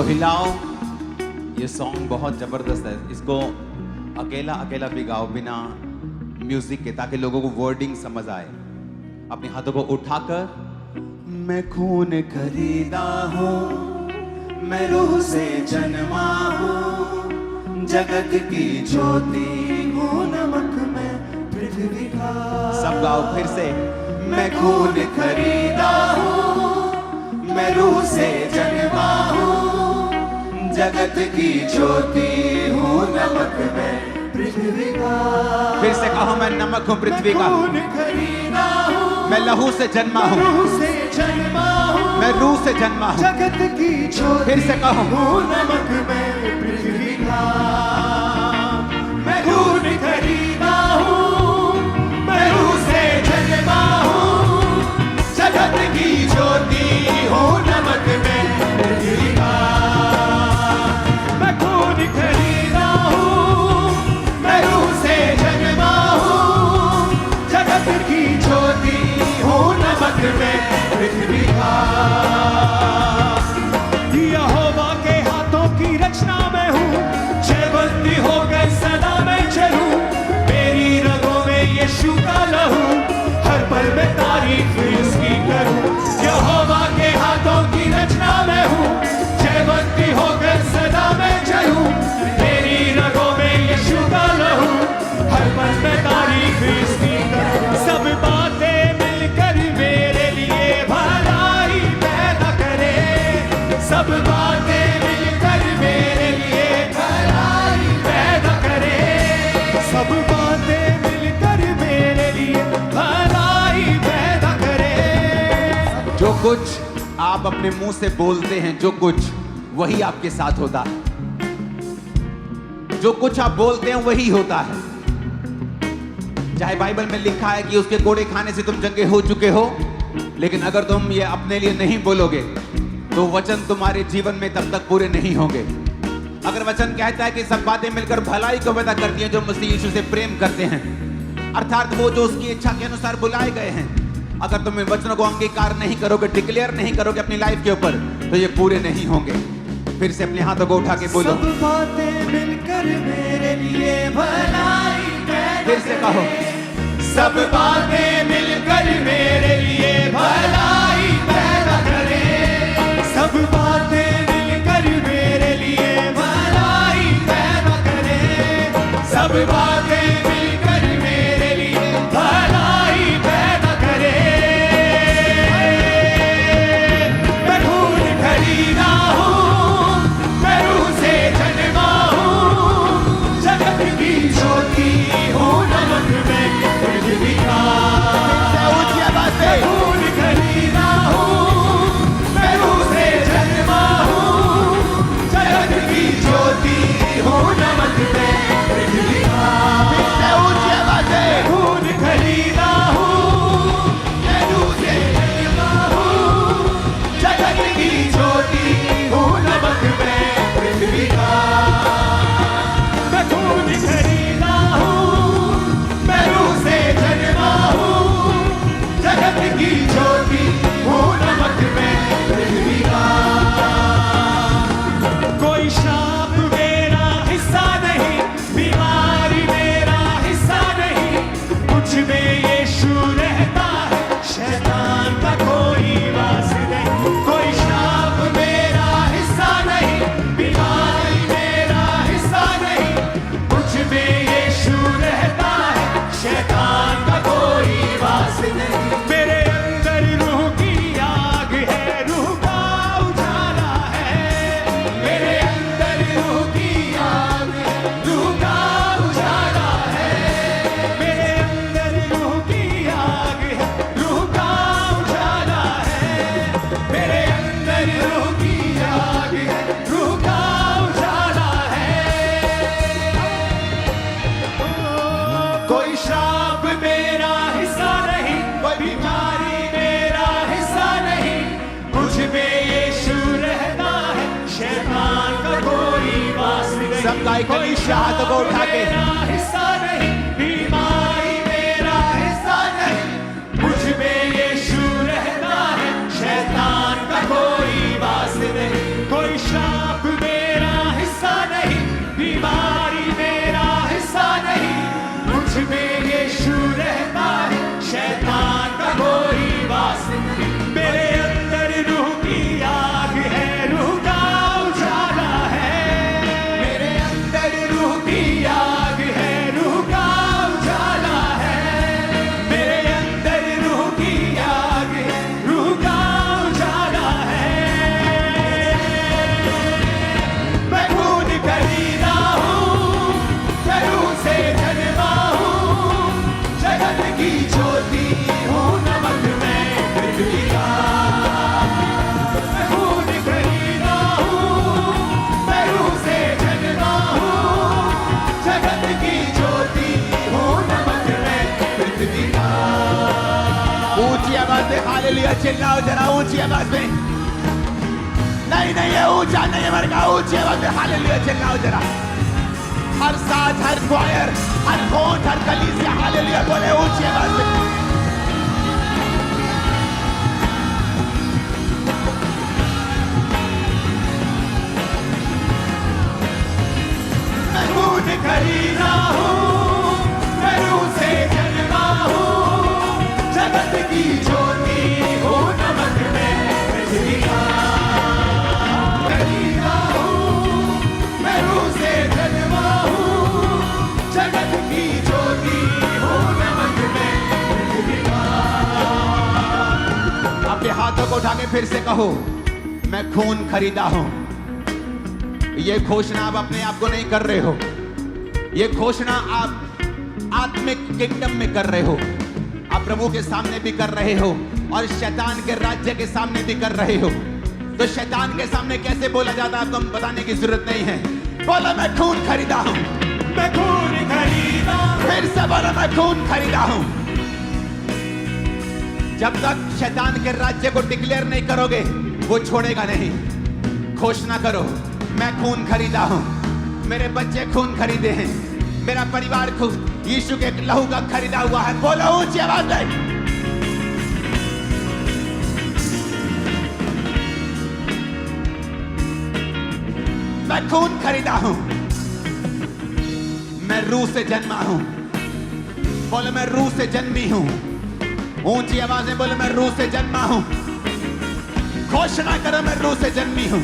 हिलाओ। ये सॉन्ग बहुत जबरदस्त है, इसको अकेला अकेला भी गाओ बिना म्यूजिक के, ताकि लोगों को वर्डिंग समझ आए। अपने हाथों को उठाकर, मैं खून खरीदा हूँ, मैं रूह से जन्मा हूँ, जगत की ज्योति हूँ, नमक में पृथ्वी का। सब गाओ फिर से। मैं खून खरीदा हूँ, मैं रूह से जन्मा हूँ, जगत की ज्योति हूँ, नमक में पृथ्वी का। फिर से कहो, मैं नमक हूँ पृथ्वी का, मैं लहू से जन्मा हूँ, मैं रूह से जन्मा हूँ, जगत की ज्योति। फिर से कहो, नमक में पृथ्वी का। मैं खून खरीदा हूँ, मैं रूह से जन्मा हूँ, जगत की ज्योति हूँ, नमक में पृथ्वी का। मैं खून खरीदा हूँ, मैं रूह से जन्मा हूँ, जगत की ज्योति हूँ, नमक में पृथ्वी का। यहोवा के हाथों की रचना में हूँ, जयवंती होकर सदा मैं चलूं। मेरी रगों में यीशु का लहू, हर पल में तारीफ उसकी करूं। यहोवा के हाथों की रचना में हूँ, जयवंती होकर सदा मैं चलूं। मेरी रगों में यीशु का लहू, हर पल में तारीफ उसकी करूं। सब बातें मिलकर मेरे लिए भलाई पैदा करे, सब बातें मिलकर मेरे लिए भलाई पैदा करे, सब बातें मिलकर मेरे लिए भलाई पैदा करे। जो कुछ आप अपने मुंह से बोलते हैं, जो कुछ वही आपके साथ होता है। जो कुछ आप बोलते हैं वही होता है। चाहे बाइबल में लिखा है कि उसके कोड़े खाने से तुम चंगे हो चुके हो, लेकिन अगर तुम ये अपने लिए नहीं बोलोगे तो वचन तुम्हारे जीवन में तब तक पूरे नहीं होंगे। अगर वचन कहता है कि सब बातें मिलकर भलाई को पैदा करती हैं जो मसीह यीशु से प्रेम करते हैं, अर्थात वो जो उसकी इच्छा के अनुसार बुलाए गए हैं, अगर तुम इन वचनों को अंगीकार नहीं करोगे, डिक्लेयर नहीं करोगे अपनी लाइफ के ऊपर, तो ये पूरे नहीं होंगे। फिर से अपने हाथों को उठा के बोलो, सब बातें मिलकर मेरे लिए भलाई पैदा फिर से कहो, सब बातें मिलकर मेरे लिए भलाई पैदा करे, सब बातें मिलकर मेरे लिए भलाई पैदा करे, सब बातें मिलकर मेरे लिए भलाई पैदा करे। मैं खून खरीदा हूँ, मैं रूह से जन्मा हूँ, जगत की ज्योति हूँ, नमक में पृथ्वी का। ऊंची आवाज से, मैं खून खरीदा हूँ, मैं रूह से जन्मा हूँ, जगत की ज्योति हूँ, नमक में पृथ्वी का। ऊंची आवाज से, मैं खून खरीदा हूँ, मैं रूह से जन्मा हूँ, जगत की ज्योति हूँ, नमक में पृथ्वी का। मैं खून खरीदा हूँ, मैं रूह से जन्मा हूँ, जगत की ज्योति हूँ, नमक में पृथ्वी का। कोई श्राप मेरा हिस्सा नहीं, बीमारी मेरा हिस्सा नहीं, मुझ में यीशु रहता है, शैतान का कोई वास नहीं। कोई श्राप मेरा हिस्सा नहीं, बीमारी मेरा हिस्सा नहीं, मुझ में यीशु रहता है, शैतान का कोई वास नहीं। मेरे अंदर रूह की आग है, रूह का उजाला है, मेरे अंदर रूह की आग है, रूह का उजाला है, मेरे अंदर रूह की आग है, रूह का उजाला है, मेरे अंदर रूह की आग है, रूह का उजाला है। कोई श्राप मेरा हिस्सा नहीं, कोई बीमारी मेरा हिस्सा नहीं, मुझ में यीशु रहता है, शैतान का कोई वास नहीं। सब गाय को कोई नीचे हाथों को उठा के, मेरा हिस्सा नहीं, बीमारी मेरा हिस्सा नहीं, मुझ में यीशु रहता है, शैतान का कोई वास नहीं। कोई श्राप चिल्लाओ जरा ऊंची आवाज में। नहीं नहीं ये ऊंचा नहीं है मरगा, ऊंची आवाज में हालेलुया चिल्लाओ जरा। हर साथ, हर क्वायर, हर कोट, हर कलीसिया हालेलुया बोले ऊंची आवाज में। मैं खून खरीदा हूँ, मैं रूह से जन्मा हूँ, जगत की ज्योति हूँ, नमक में पृथ्वी का। खरीदा हूँ, मैं रूह से जन्मा हूँ, जगत की ज्योति हूँ, नमक में पृथ्वी का। अपने हाथों को उठा के फिर से कहो, मैं खून खरीदा हूं। ये घोषणा आप अपने आप को नहीं कर रहे हो, ये घोषणा आप आत्मिक किंगडम में कर रहे हो, आप प्रभु के सामने भी कर रहे हो और शैतान के राज्य के सामने भी कर रहे हो। तो शैतान के सामने कैसे बोला जाता है आपको बताने की जरूरत नहीं है। बोलो मैं खून खरीदा हूं। मैं खून खरीदा हूँ। फिर से बोलो मैं खून खरीदा हूं। जब तक शैतान के राज्य को डिक्लेयर नहीं करोगे वो छोड़ेगा नहीं। घोषणा करो, मैं खून खरीदा हूं, मेरे बच्चे खून खरीदे हैं, मेरा परिवार खून यीशु के लहू का खरीदा हुआ है। बोलो ऊंची आवाज में। मैं खून खरीदा हूं, मैं रूह से जन्मा हूं। बोलो मैं रूह से जन्मी हूं। ऊंची आवाज में बोलो मैं रूह से जन्मा हूं। घोषणा करो मैं रूह से जन्मी हूं।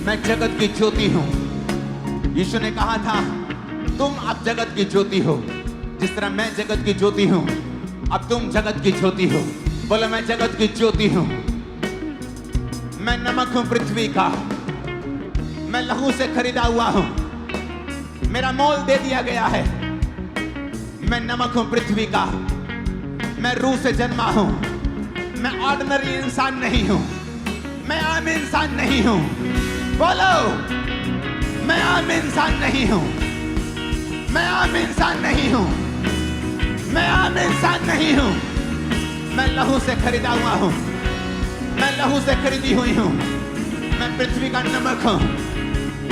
मैं जगत की ज्योति हूं। यीशु ने कहा था तुम अब जगत की ज्योति हो, जिस तरह मैं जगत की ज्योति हूं अब तुम जगत की ज्योति हो। बोलो मैं जगत की ज्योति हूं। मैं नमक हूं पृथ्वी का, मैं लहू से खरीदा हुआ हूं, मेरा मोल दे दिया गया है। मैं नमक हूं पृथ्वी का, मैं रूह से जन्मा हूं। मैं ऑर्डिनरी इंसान नहीं हूं, मैं आम इंसान नहीं हूं। बोलो मैं आम इंसान नहीं हूं, मैं आम इंसान नहीं हूं, मैं आम इंसान नहीं हूं। मैं लहू से खरीदा हुआ हूं, मैं लहू से खरीदी हुई हूं। मैं पृथ्वी का नमक हूं,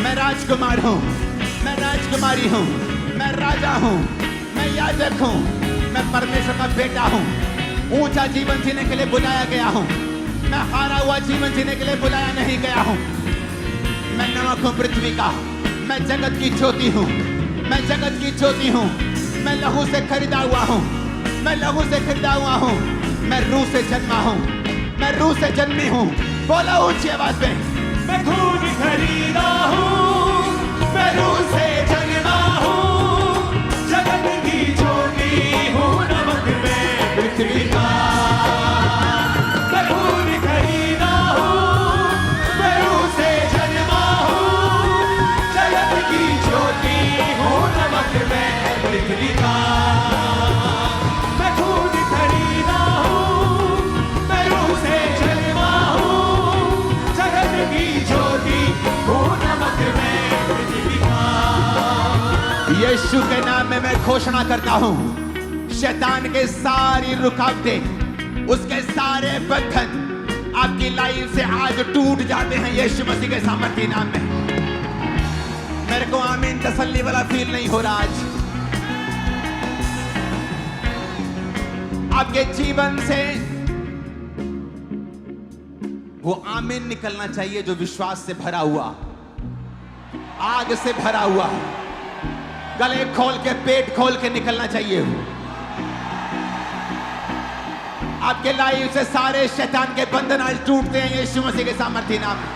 मैं राजकुमार हूं, मैं राजकुमारी हूं, मैं राजा हूं, मैं याजक हूं, मैं परमेश्वर का बेटा हूं। ऊंचा जीवन जीने के लिए बुलाया गया हूं, मैं हारा हुआ जीवन जीने के लिए बुलाया नहीं गया हूं। मैं नमक हूं पृथ्वी का, मैं जगत की ज्योति हूं, मैं जगत की ज्योति हूं। मैं लहू से खरीदा हुआ हूं, मैं लहू से खरीदा हुआ हूं। मैं रूह से जन्मा हूं, मैं रूह से जन्मी हूं। बोलो ऊंची आवाज में। मैं खून खरीदा हूँ, मैं रूह से जन्मा हूँ, जगत की ज्योति हूँ, नमक में पृथ्वी का। मैं खून खरीदा हूँ, मैं रूह से जन्मा हूँ, जगत की ज्योति हूँ, नमक में पृथ्वी का। मैं खून खरीदा हूँ, मैं रूह से जन्मा हूँ, जगत की ज्योति हूँ, नमक में पृथ्वी का। यीशु के नाम में मैं घोषणा करता हूं, शैतान के सारी रुकावटें, उसके सारे बंधन आपकी लाइफ से आज टूट जाते हैं यीशु मसीह के सामर्थ्य नाम में। मेरे को आमीन तसल्ली वाला फील नहीं हो रहा आज। आपके जीवन से वो आमीन निकलना चाहिए जो विश्वास से भरा हुआ, आग से भरा हुआ, गले खोल के पेट खोल के निकलना चाहिए। आपके लाइफ से सारे शैतान के बंधन आज टूटते हैं यीशु मसीह के सामर्थ्य नाम में।